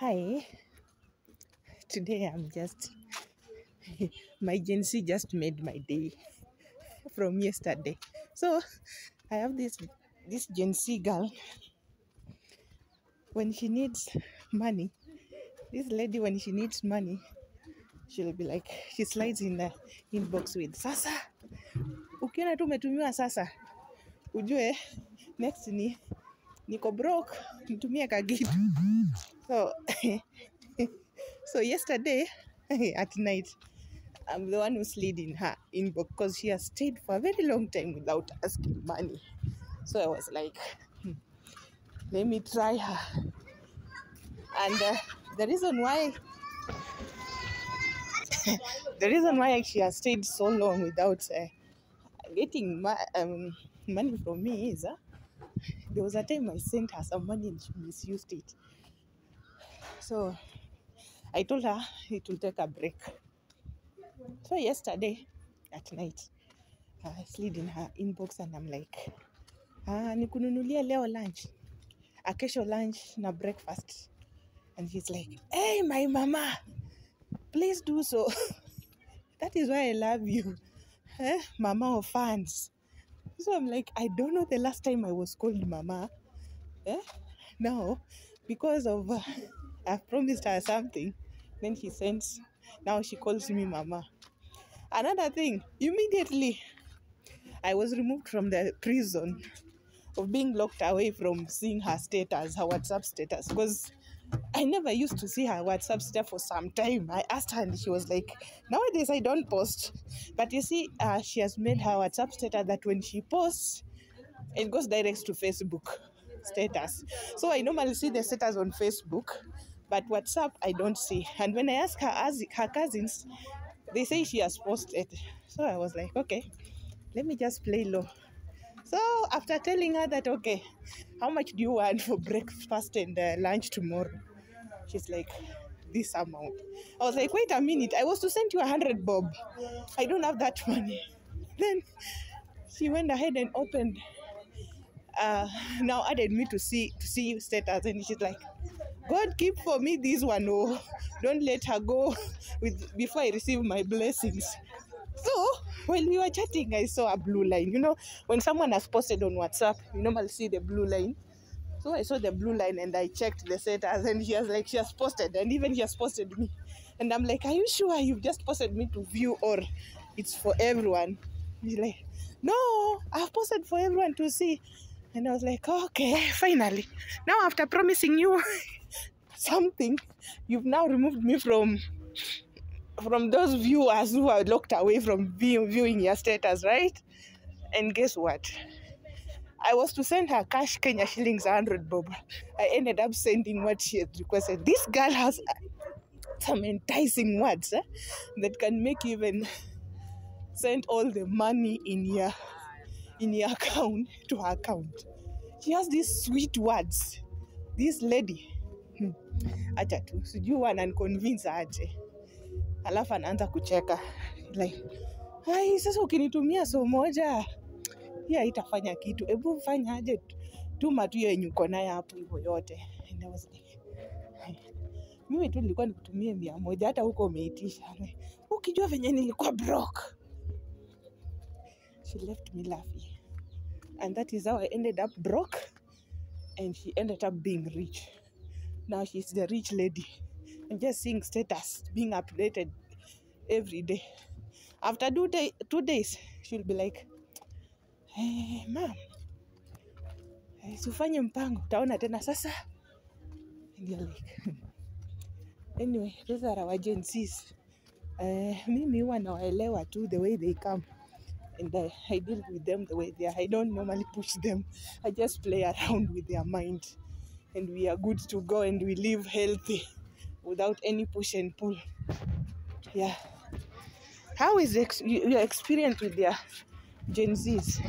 Hi, today my Gen Z just made my day from yesterday. So I have this Gen Z girl. When she needs money, this lady, when she needs money, she'll be like, she slides in the inbox with sasa. Ukiona tu umetumiwa sasa, ujue next niko broke, nitumie kagitu. So so yesterday at night, I'm the one who slid in her inbox because she has stayed for a very long time without asking money. So I was like, let me try her. And the reason why she has stayed so long without getting money from me is there was a time I sent her some money and she misused it. So I told her it will take a break. So yesterday at night, I slid in her inbox and I'm like, nikununulie leo lunch, kesho lunch na breakfast. And she's like, hey, my mama, please do so. That is why I love you, mama of fans. So I'm like, I don't know the last time I was called mama. Now, because of I've promised her something, then now she calls me mama. Another thing, immediately I was removed from the prison of being locked away from seeing her status, her WhatsApp status, because I never used to see her WhatsApp status for some time. I asked her and she was like, nowadays I don't post. But you see, she has made her WhatsApp status that when she posts, it goes direct to Facebook status. So I normally see the status on Facebook, but WhatsApp I don't see. And when I ask her cousins, they say she has posted. So I was like, okay, let me just play low. So after telling her that, okay, how much do you want for breakfast and lunch tomorrow? She's like, this amount. I was like, wait a minute, I was to send you 100 bob. I don't have that money. Then she went ahead and opened, now added me to see status, and she's like, God keep for me this one, oh, don't let her go before I receive my blessings. So when we were chatting, I saw a blue line. You know, when someone has posted on WhatsApp, you normally see the blue line. So I saw the blue line and I checked the status, and she has posted, and even she has posted me. And I'm like, are you sure you've just posted me to view or it's for everyone? She's like, no, I've posted for everyone to see. And I was like, okay, finally. Now after promising you something, you've now removed me from those viewers who are locked away from viewing your status, right? And guess what? I was to send her cash Kenya shillings 100 bob. I ended up sending what she had requested. This girl has some enticing words that can make you even send all the money in your account to her account. She has these sweet words. This lady, acha tu, sijui wananiconvince aje. Alafu anaanza kucheka like, hai, sasa ukinitumia so moja hii haitafanya kitu, hebu fanya aje, tuma tu yenye uko nayo hapo hivyo yote. And I was like, mimi tu nilikuwa nikutumie 100, hata huko umeitisha, ukijua venye nilikuwa broke. She left me laughing, and that is how I ended up broke, and she ended up being rich. Now she's the rich lady. I'm just seeing status being updated every day. After 2 days, she'll be like, hey, mom, sifanye mpango, utaona tena sasa. And you're like, anyway, those are our Gen Zs. Mimi huwa nawaelewa tu the way they come, and I deal with them the way they are. I don't normally push them. I just play around with their mind, and we are good to go, and we live healthy without any push and pull. Yeah. How is your experience with their Gen Zs?